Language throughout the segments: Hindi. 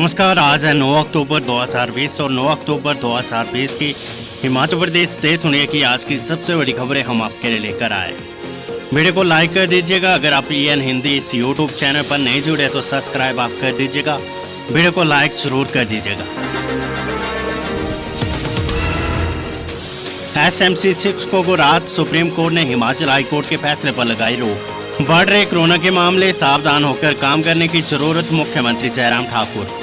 नमस्कार। आज है 9 अक्टूबर 2020 और 9 अक्टूबर 2020 की हिमाचल प्रदेश से सुनिए कि आज की सबसे बड़ी खबरें हम आपके लिए लेकर आए। वीडियो को लाइक कर दीजिएगा। अगर आप EN हिंदी इस यूट्यूब चैनल पर नहीं जुड़े तो सब्सक्राइब आप कर दीजिएगा। वीडियो को लाइक जरूर कर दीजिएगा। SMC शिक्षकों को राहत, सुप्रीम कोर्ट ने हिमाचल हाई कोर्ट के फैसले पर लगाई रोक। बढ़ रहे कोरोना के मामले, सावधान होकर काम करने की जरूरत, मुख्यमंत्री Jairam Thakur.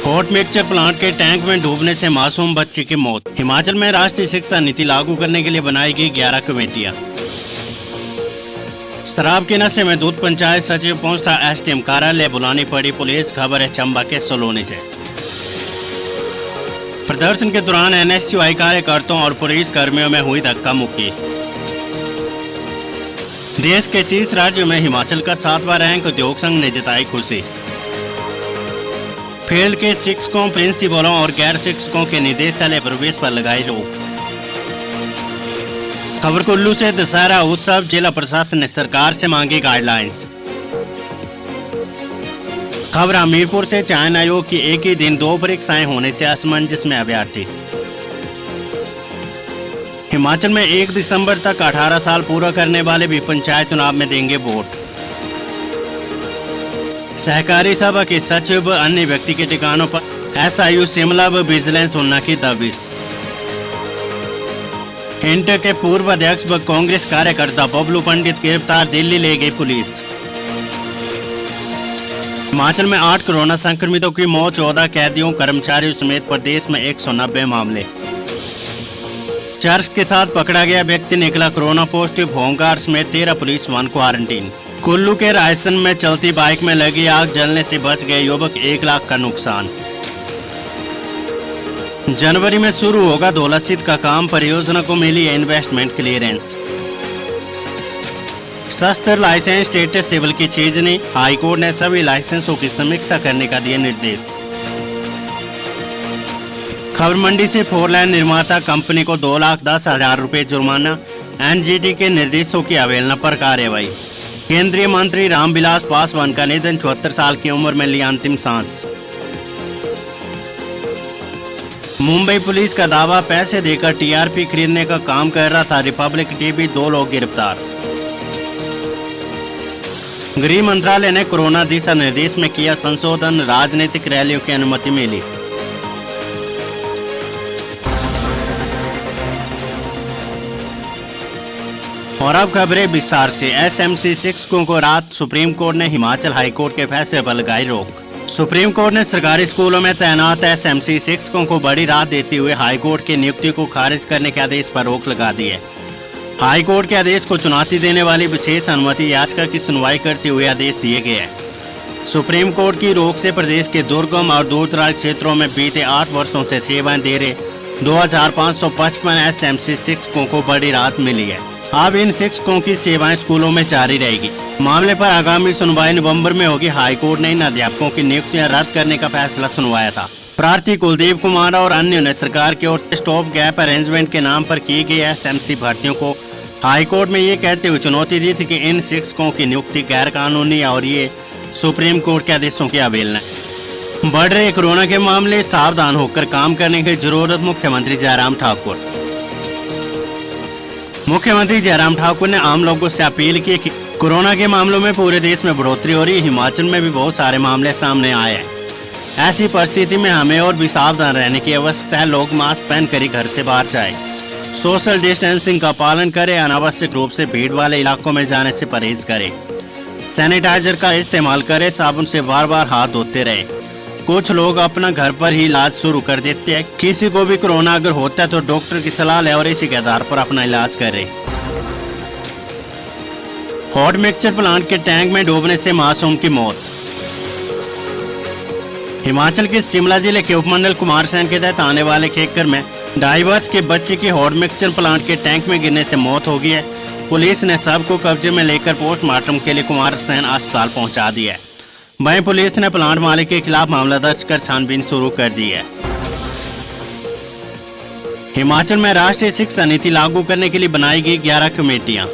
Hot mixture plant के टैंक में डूबने से मासूम बच्चे की मौत। हिमाचल में राष्ट्रीय शिक्षा नीति लागू करने के लिए बनाई गई 11 कमेटियां। शराब के नशे में दूध पंचायत सचिव पहुंचा SDM कार्यालय, बुलानी पड़ी पुलिस। खबर है चंबा के सलोनी से। प्रदर्शन के दौरान NSUI कार्यकर्ताओं और पुलिस कर्मियों में हुई धक्का मुक्की। देश के 30 राज्यों में हिमाचल का 7वां रैंक, उद्योग संघ ने जताई खुशी। फील्ड के शिक्षकों, प्रिंसिपलों और गैर शिक्षकों के निदेशालय प्रवेश पर लगाई रोक। खबर कुल्लू से, दशहरा उत्सव, जिला प्रशासन ने सरकार से मांगी गाइडलाइंस। खबर हमीरपुर से, चयन आयोग की एक ही दिन 2 परीक्षाएं होने से असमंजस में अभ्यर्थी। हिमाचल में 1 दिसंबर तक 18 साल पूरा करने वाले भी पंचायत चुनाव में देंगे वोट। सहकारी सभा के सचिव, अन्य व्यक्ति के ठिकानों पर SIU शिमला व विजिलेंस उन्ना की दबिश। इंटर के पूर्व अध्यक्ष व कांग्रेस कार्यकर्ता बबलू पंडित गिरफ्तार, दिल्ली ले गई पुलिस। हिमाचल में 8 कोरोना संक्रमितों की मौत, 14 कैदियों कर्मचारियों समेत प्रदेश में 190 मामले। चर्च के साथ पकड़ा गया व्यक्ति निकला कोरोना पॉजिटिव, होमगार्ड समेत 13 पुलिस वाहन क्वारंटीन। कुल्लू के रायसन में चलती बाइक में लगी आग, जलने से बच गए युवक, 1 लाख का नुकसान। जनवरी में शुरू होगा धौलासिद्ध का काम, परियोजना को मिली इन्वेस्टमेंट क्लियरेंस। शस्त्र लाइसेंस स्टेटस सिविल की चीज नहीं, हाईकोर्ट ने सभी लाइसेंसों की समीक्षा करने का दिया निर्देश। खबर मंडी से, 4 लाइन निर्माता कंपनी को 2,10,000 रुपये जुर्माना, NGT के निर्देशों की अवहेलना पर कार्रवाई। केंद्रीय मंत्री रामविलास पासवान का निधन, 74 साल की उम्र में लिया अंतिम सांस। मुंबई पुलिस का दावा, पैसे देकर TRP खरीदने का काम कर रहा था रिपब्लिक TV, 2 लोग गिरफ्तार। गृह मंत्रालय ने कोरोना दिशा निर्देश में किया संशोधन, राजनीतिक रैलियों की अनुमति मिली। और अब खबरें विस्तार से। SMC शिक्षकों को राहत, सुप्रीम कोर्ट ने हिमाचल हाई कोर्ट के फैसले पर लगाई रोक। सुप्रीम कोर्ट ने सरकारी स्कूलों में तैनात SMC शिक्षकों को बड़ी राहत देते हुए हाई कोर्ट की नियुक्ति को खारिज करने के आदेश पर रोक लगा दी है। हाई कोर्ट के आदेश को चुनौती देने वाली विशेष अनुमति याचिका की सुनवाई करते हुए आदेश दिए गए हैं। सुप्रीम कोर्ट की रोक से प्रदेश के दुर्गम और दूरदराज क्षेत्रों में बीते 8 वर्षों से सेवाएं दे रहे 2,555 SMC शिक्षकों को बड़ी राहत मिली है। अब इन शिक्षकों की सेवाएं स्कूलों में जारी रहेगी। मामले पर आगामी सुनवाई नवंबर में होगी। हाईकोर्ट ने इन अध्यापकों की नियुक्तियां रद्द करने का फैसला सुनवाया था। प्रार्थी कुलदीप कुमार और अन्य ने सरकार की ओर से स्टॉप गैप अरेंजमेंट के नाम पर की गई SMC भर्तियों को हाईकोर्ट में ये कहते हुए चुनौती दी थी कि इन शिक्षकों की नियुक्ति गैर कानूनी और ये सुप्रीम कोर्ट के आदेशों की अवहेलना है। बढ़ रहे कोरोना के मामले, सावधान होकर काम करने की जरूरत, मुख्यमंत्री जयराम ठाकुर। मुख्यमंत्री जयराम ठाकुर ने आम लोगों से अपील की कि कोरोना के मामलों में पूरे देश में बढ़ोतरी हो रही है। हिमाचल में भी बहुत सारे मामले सामने आए हैं। ऐसी परिस्थिति में हमें और भी सावधान रहने की आवश्यकता है। लोग मास्क पहनकर ही घर से बाहर जाएं, सोशल डिस्टेंसिंग का पालन करें, अनावश्यक रूप से भीड़ वाले इलाकों में जाने से परहेज करें, सैनिटाइजर का इस्तेमाल करें, साबुन से बार बार हाथ धोते रहें। कुछ लोग अपना घर पर ही इलाज शुरू कर देते हैं। किसी को भी कोरोना अगर होता है तो डॉक्टर की सलाह लें और इसी के आधार पर अपना इलाज करें। हॉट मिक्सचर प्लांट के टैंक में डूबने से मासूम की मौत। हिमाचल के शिमला जिले के उपमंडल कुमारसैन के तहत आने वाले खेकर में 2.5 वर्ष के बच्चे की हॉट मिक्सचर प्लांट के टैंक में गिरने से मौत हो गई है। पुलिस ने शव को कब्जे में लेकर पोस्टमार्टम के लिए कुमारसैन अस्पताल पहुंचा दिया है। वहीं पुलिस ने प्लांट मालिक के खिलाफ मामला दर्ज कर छानबीन शुरू कर दी है। हिमाचल में राष्ट्रीय शिक्षा नीति लागू करने के लिए बनाई गई 11 कमेटियां।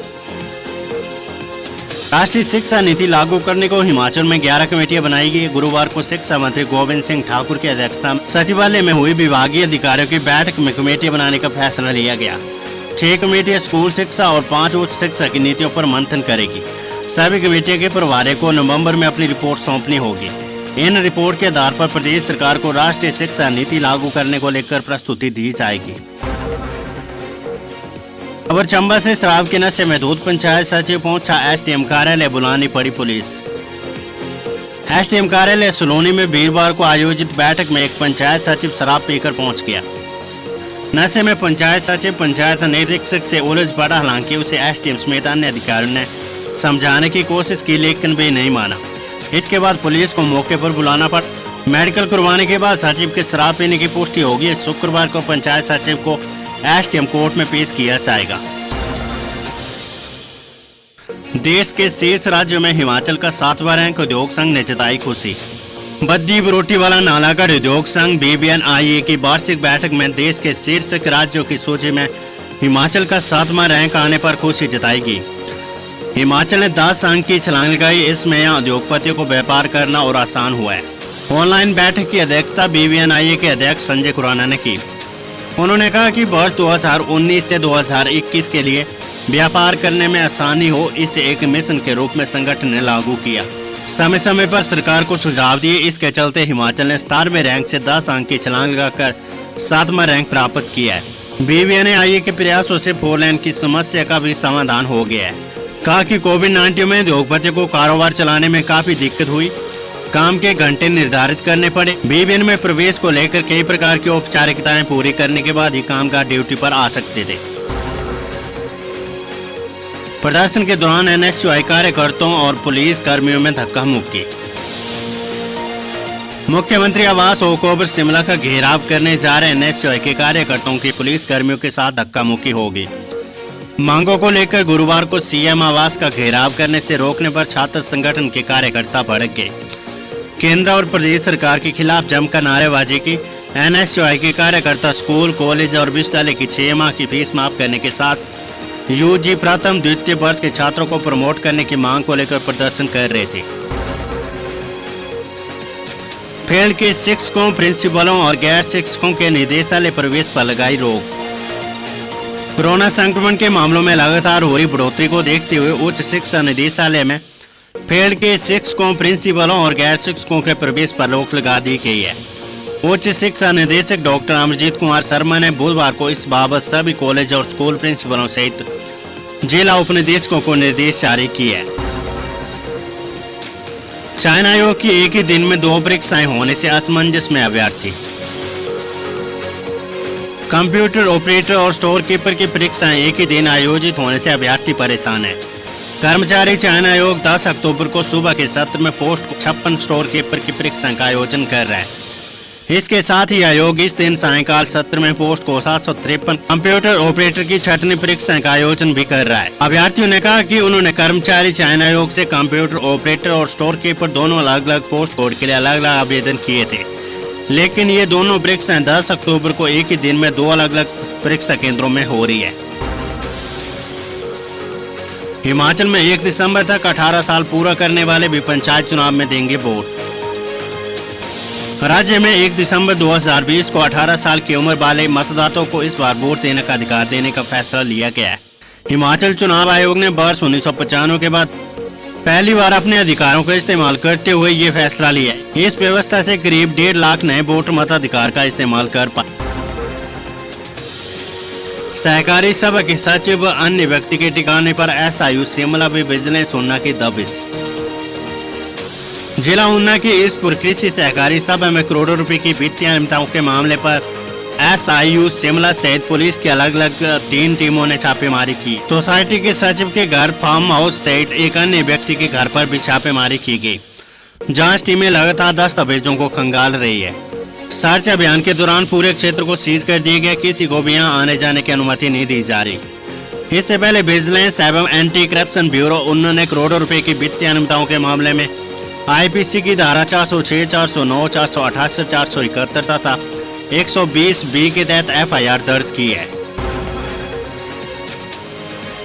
राष्ट्रीय शिक्षा नीति लागू करने को हिमाचल में 11 कमेटियां बनाई गई। गुरुवार को शिक्षा मंत्री गोविंद सिंह ठाकुर की अध्यक्षता में सचिवालय में हुई विभागीय अधिकारियों की बैठक में कमेटियां बनाने का फैसला लिया गया। 6 कमेटियां स्कूल शिक्षा और 5 उच्च शिक्षा की नीतियों पर मंथन करेगी। सभी कमेटियों के प्रभारी को नवंबर में अपनी रिपोर्ट सौंपनी होगी। इन रिपोर्ट के आधार पर प्रदेश सरकार को राष्ट्रीय शिक्षा नीति लागू करने को लेकर प्रस्तुति दी जाएगी। खबर चंबा से शराब के नशे में धूत पंचायत सचिव पहुंचा एसडीएम कार्यालय, बुलानी पड़ी पुलिस। एसडीएम कार्यालय सलोनी में वीरवार को आयोजित बैठक में एक पंचायत सचिव शराब पीकर पहुंच गया। नशे में पंचायत सचिव पंचायत निरीक्षक से उलझ पड़ा, हालांकि उसे एसडीएम समेत अन्य अधिकारियों ने समझाने की कोशिश की लेकिन वे नहीं माना। इसके बाद पुलिस को मौके पर बुलाना पड़ा। मेडिकल करवाने के बाद सचिव के शराब पीने की पुष्टि होगी। शुक्रवार को पंचायत सचिव को एसडीएम कोर्ट में पेश किया जाएगा। देश के शीर्ष राज्यों में हिमाचल का 7वां रैंक उद्योग संघ ने जताई खुशी। बद्दी बरोटीवाला नालागढ़ उद्योग संघ BBNIA की वार्षिक बैठक में देश के शीर्ष राज्यों की सूची में हिमाचल का 7वां रैंक आने पर खुशी जताई गई। हिमाचल ने 10 अंक की छलांग लगाई। इसमें यहाँ उद्योगपतियों को व्यापार करना और आसान हुआ है। ऑनलाइन बैठक की अध्यक्षता BBNIA के अध्यक्ष संजय खुराना ने की। उन्होंने कहा कि वर्ष 2019 से 2021 के लिए व्यापार करने में आसानी हो, इसे एक मिशन के रूप में संगठन ने लागू किया। समय समय पर सरकार को सुझाव दिए। इसके चलते हिमाचल ने 17वें रैंक से 10 अंक की छलांग लगाकर 7वां रैंक प्राप्त किया है। BBNIA के प्रयासों से 4 लेन की समस्या का भी समाधान हो गया है। कहा कि कोविड-19 में उद्योगपतियों को कारोबार चलाने में काफी दिक्कत हुई। काम के घंटे निर्धारित करने पड़े। BBN में प्रवेश को लेकर कई प्रकार की औपचारिकताएं पूरी करने के बाद ही कामगार ड्यूटी पर आ सकते थे। प्रदर्शन के दौरान NSUI कार्यकर्ताओं और पुलिस कर्मियों में धक्का मुक्की। मुख्यमंत्री आवास ओकओवर शिमला का घेराव करने जा रहे NSUI के कार्यकर्ताओं की पुलिस कर्मियों के साथ धक्का मुक्की होगी। मांगों को लेकर गुरुवार को CM आवास का घेराव करने से रोकने पर छात्र संगठन के कार्यकर्ता भड़क गए। केंद्र और प्रदेश सरकार के खिलाफ जमकर नारेबाजी की। NSUI के कार्यकर्ता स्कूल, कॉलेज और विश्वविद्यालय की 6 माह की फीस माफ करने के साथ UG प्रथम द्वितीय वर्ष के छात्रों को प्रमोट करने की मांग को लेकर प्रदर्शन कर रहे थे। फील्ड के शिक्षकों, प्रिंसिपलों और गैर शिक्षकों के निदेशालय प्रवेश पर लगाई रोक। कोरोना संक्रमण के मामलों में लगातार हो रही बढ़ोतरी को देखते हुए उच्च शिक्षा निदेशालय में फील्ड के शिक्षकों, प्रिंसिपलों और गैर शिक्षकों के प्रवेश पर रोक लगा दी गई है। उच्च शिक्षा निदेशक डॉक्टर अमरजीत कुमार शर्मा ने बुधवार को इस बाबत सभी कॉलेज और स्कूल प्रिंसिपलों सहित जिला उपनिदेशकों को निर्देश जारी किए हैं। चयन आयोग की एक ही दिन में 2 परीक्षाएं होने से असमंजस में अभ्यर्थी। कंप्यूटर ऑपरेटर और स्टोर कीपर की परीक्षाएं एक ही दिन आयोजित होने से अभ्यर्थी परेशान है। कर्मचारी चयन आयोग 10 अक्टूबर को सुबह के सत्र में पोस्ट 56 स्टोर कीपर की परीक्षा का आयोजन कर रहा है। इसके साथ ही आयोग इस दिन सायंकाल सत्र में पोस्ट को 753 कंप्यूटर ऑपरेटर की छठवीं परीक्षा का आयोजन भी कर रहा है। अभ्यर्थियों ने कहा कि उन्होंने कर्मचारी चयन आयोग से कंप्यूटर ऑपरेटर और स्टोर कीपर दोनों अलग अलग पोस्ट कोड के लिए अलग अलग आवेदन किए थे, लेकिन ये दोनों परीक्षाएं 10 अक्टूबर को एक ही दिन में 2 अलग अलग परीक्षा केंद्रों में हो रही है। हिमाचल में 1 दिसंबर तक 18 साल पूरा करने वाले भी पंचायत चुनाव में देंगे वोट। राज्य में 1 दिसंबर 2020 को 18 साल की उम्र वाले मतदाताओं को इस बार वोट देने का अधिकार देने का फैसला लिया गया है। हिमाचल चुनाव आयोग ने वर्ष 1995 के बाद पहली बार अपने अधिकारों का इस्तेमाल करते हुए ये फैसला लिया है। इस व्यवस्था से करीब 1.5 लाख नए वोटर मताधिकार का इस्तेमाल कर पाए। सहकारी सभा के सचिव अन्य व्यक्ति के ठिकाने पर SIU शिमला भी विजिलेंस ऊना की दबिश। जिला ऊना की इस कृषि सहकारी सभा में करोड़ों रुपए की वित्तीय अनियमितताओं के मामले पर SIU शिमला सहित पुलिस की अलग अलग 3 टीमों ने छापेमारी की। सोसाइटी के सचिव के घर, फार्म हाउस सहित एक अन्य व्यक्ति के घर पर भी छापेमारी की गई। जांच टीमें लगातार दस्तावेजों को खंगाल रही है। सर्च अभियान के दौरान पूरे क्षेत्र को सीज कर दिया गया। किसी को भी यहाँ आने जाने की अनुमति नहीं दी जा रही। इससे पहले विजिलेंस एवं एंटी करप्शन ब्यूरो उन्होंने करोड़ों रुपए की वित्तीय अनियमितताओं के मामले में IPC की धारा 406, 409, 488, 471 तथा 120B के तहत FIR दर्ज की है।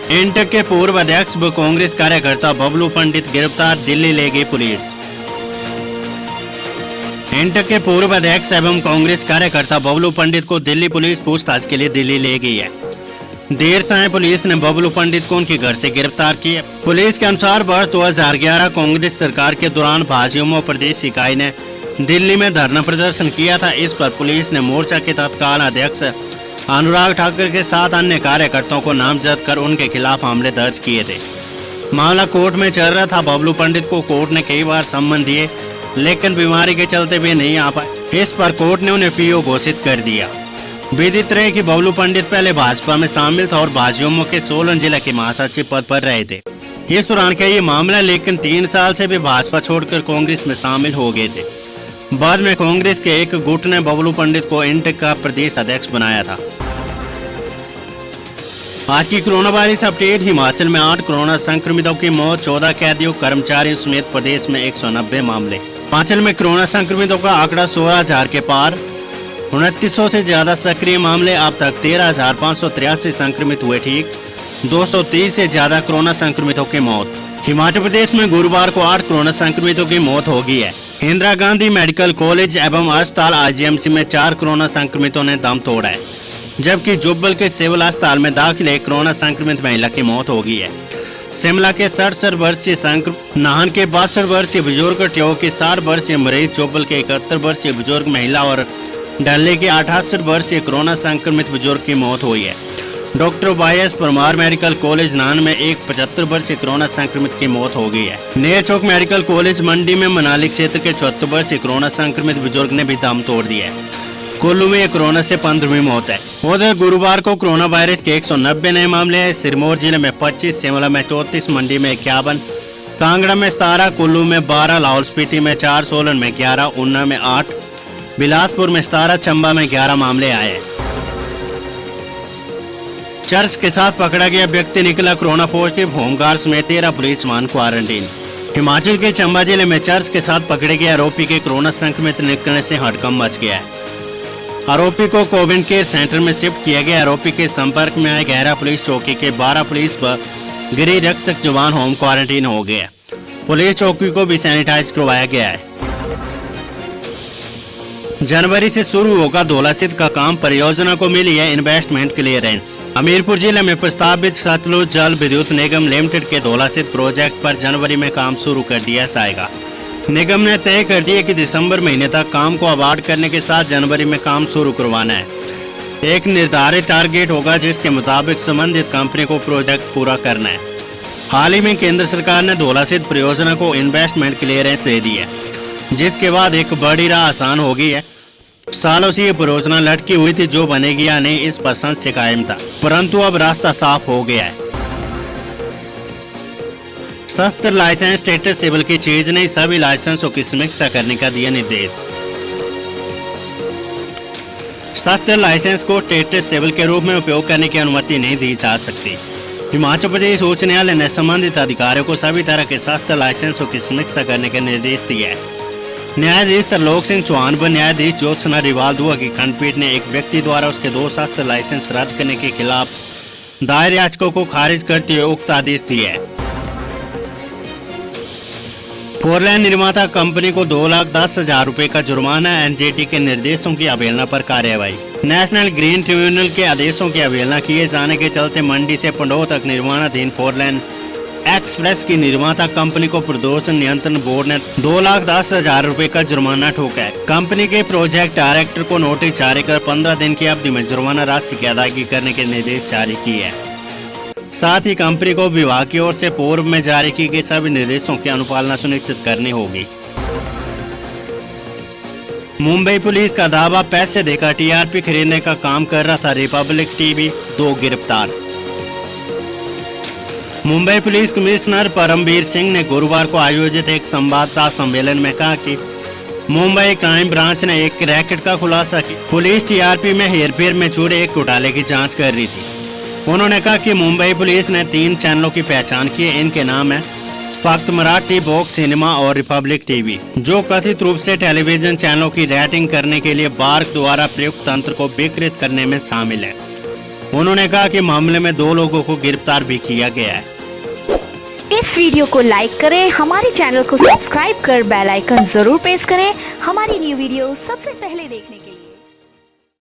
इंटक के पूर्व अध्यक्ष व कांग्रेस कार्यकर्ता बबलू पंडित गिरफ्तार, दिल्ली ले गई पुलिस। इंटक के पूर्व अध्यक्ष एवं कांग्रेस कार्यकर्ता बबलू पंडित को दिल्ली पुलिस पूछताछ के लिए दिल्ली ले गई है। देर शाम पुलिस ने बबलू पंडित को उनके घर से गिरफ्तार किया। पुलिस के अनुसार वर्ष 2011 कांग्रेस सरकार के दौरान भाजपा प्रदेश इकाई ने दिल्ली में धरना प्रदर्शन किया था। इस पर पुलिस ने मोर्चा के तत्काल अध्यक्ष अनुराग ठाकुर के साथ अन्य कार्यकर्ताओं को नामजद कर उनके खिलाफ मामले दर्ज किए थे। मामला कोर्ट में चल रहा था। बबलू पंडित को कोर्ट ने कई बार सम्मन दिए, लेकिन बीमारी के चलते वे नहीं आ पाए। इस पर कोर्ट ने उन्हें पीओ घोषित कर दिया। विदित रहे कि बबलू पंडित पहले भाजपा में शामिल था और भाजपा के सोलन जिला के महासचिव पद पर रहे थे। इस दौरान का ये मामला, लेकिन 3 साल से वे भाजपा छोड़कर कांग्रेस में शामिल हो गए थे। बाद में कांग्रेस के एक गुट ने बबलू पंडित को इंटक का प्रदेश अध्यक्ष बनाया था। आज की कोरोना वायरस अपडेट। हिमाचल में 8 कोरोना संक्रमितों की मौत, 14 कैदियों कर्मचारियों समेत प्रदेश में 190 मामले। हिमाचल में कोरोना संक्रमितों का आंकड़ा 16,000 के पार, 2900 से ज्यादा सक्रिय मामले। अब तक 13,583 संक्रमित हुए ठीक, 230 से ज्यादा कोरोना संक्रमितों की मौत। हिमाचल प्रदेश में गुरुवार को 8 कोरोना संक्रमितों की मौत हो गई है। इंदिरा गांधी मेडिकल कॉलेज एवं अस्पताल IGMC में 4 कोरोना संक्रमितों ने दम तोड़ा है, जबकि जुब्बल के सिविल अस्पताल में दाखिल एक कोरोना संक्रमित महिला की मौत हो गई है। शिमला के 67 वर्षीय नाहन के 62 वर्षीय बुजुर्ग, ट्यो के 60 वर्षीय मरीज, जुब्बल के 71 वर्षीय बुजुर्ग महिला और डल्ले के 68 वर्षीय कोरोना संक्रमित बुजुर्ग की मौत हुई है। Doctor YS Parmar medical college Nahan में एक 75 वर्षीय कोरोना संक्रमित की मौत हो गई है। नेर चौक मेडिकल कॉलेज मंडी में मनाली क्षेत्र के 74 वर्षीय कोरोना संक्रमित बुजुर्ग ने भी दम तोड़ दिया है। कुल्लू में कोरोना से 15वीं मौत है। उधर गुरुवार को कोरोना वायरस के 190 नए मामले हैं। सिरमौर जिले में 25, शिमला में 34, मंडी में 51, कांगड़ा में 17, कुल्लू में 12, लाहौल स्पीति में 4, सोलन में 11, ऊना में 8, बिलासपुर में 17, चंबा में 11 मामले आए हैं। चर्च के साथ पकड़ा गया व्यक्ति निकला कोरोना पॉजिटिव, होमगार्ड समेत 13 पुलिस वाहन क्वारंटीन। हिमाचल के चंबा जिले में चर्च के साथ पकड़े गए आरोपी के कोरोना संक्रमित निकलने से हड़कंप मच गया है। आरोपी को कोविड केयर सेंटर में शिफ्ट किया गया। आरोपी के संपर्क में आए गहरा पुलिस चौकी के 12 पुलिस व गृह रक्षक जवान होम क्वारंटीन हो गए। पुलिस चौकी को भी सैनिटाइज करवाया गया है। जनवरी से शुरू होगा धौलासिद्ध का काम, परियोजना को मिली है इन्वेस्टमेंट क्लियरेंस। हमीरपुर जिले में प्रस्तावित सतलुज जल विद्युत निगम लिमिटेड के धौलासिद्ध प्रोजेक्ट पर जनवरी में काम शुरू कर दिया जाएगा। निगम ने तय कर दिया कि दिसंबर महीने तक काम को अवार्ड करने के साथ जनवरी में काम शुरू करवाना है। एक निर्धारित टारगेट होगा जिसके मुताबिक संबंधित कंपनी को प्रोजेक्ट पूरा करना है। हाल ही में केंद्र सरकार ने धौलासिद्ध परियोजना को इन्वेस्टमेंट क्लियरेंस दे दी है, जिसके बाद एक बड़ी राह आसान हो गई है। सालों से ये परियोजना लटकी हुई थी, जो बनेगी या नहीं इस पर संशय कायम था, परंतु अब रास्ता साफ हो गया है। शस्त्र लाइसेंस स्टेटस सिविल की चीज नहीं, सभी लाइसेंसों की समीक्षा करने का दिया निर्देश। शस्त्र लाइसेंस को स्टेटस सिविल के रूप में उपयोग करने की अनुमति नहीं दी जा सकती। हिमाचल प्रदेश उच्च न्यायालय ने संबंधित अधिकारियों को सभी तरह के शस्त्र लाइसेंसों की समीक्षा करने के निर्देश दिए हैं। न्यायाधीश तरलोक सिंह चौहान व न्यायाधीश ज्योत्सना रिवाल दुआ की खंडपीठ ने एक व्यक्ति द्वारा उसके 2 शस्त्र लाइसेंस रद्द करने के खिलाफ दायर याचिका को खारिज करते हुए उक्त आदेश दिए है। 4 लेन निर्माता कंपनी को 2,10,000 रुपए का जुर्माना, NGT के निर्देशों की अवहेलना पर कार्यवाही। नेशनल ग्रीन ट्रिब्यूनल के आदेशों की अवहेलना किए जाने के चलते मंडी से पंडोह तक निर्माणाधीन 4 लेन एक्सप्रेस की निर्माता कंपनी को प्रदूषण नियंत्रण बोर्ड ने 2,10,000 रुपए का जुर्माना ठोका है। कंपनी के प्रोजेक्ट डायरेक्टर को नोटिस जारी कर 15 दिन की अवधि में जुर्माना राशि की अदायगी करने के निर्देश जारी किए हैं। साथ ही कंपनी को विभाग की ओर से पूर्व में जारी की गई सभी निर्देशों की अनुपालना सुनिश्चित करनी होगी। मुंबई पुलिस का दावा, पैसे देकर TRP खरीदने का काम कर रहा था रिपब्लिक टीवी, 2 गिरफ्तार। मुंबई पुलिस कमिश्नर परमवीर सिंह ने गुरुवार को आयोजित एक संवाददाता सम्मेलन में कहा कि मुंबई क्राइम ब्रांच ने एक रैकेट का खुलासा किया। पुलिस TRP में हेरफेर में जुड़े एक घोटाले की जांच कर रही थी। उन्होंने कहा कि मुंबई पुलिस ने 3 चैनलों की पहचान की है। इनके नाम है फक्त मराठी, वोक सिनेमा और रिपब्लिक टीवी, जो कथित रूप से टेलीविजन चैनलों की रेटिंग करने के लिए बार्क द्वारा प्रयुक्त तंत्र को विकृत करने में शामिल है। उन्होंने कहा कि मामले में 2 लोगों को गिरफ्तार भी किया गया है। इस वीडियो को लाइक करें, हमारे चैनल को सब्सक्राइब कर बेल आइकन जरूर प्रेस करें हमारी न्यू वीडियो सबसे पहले देखने के लिए।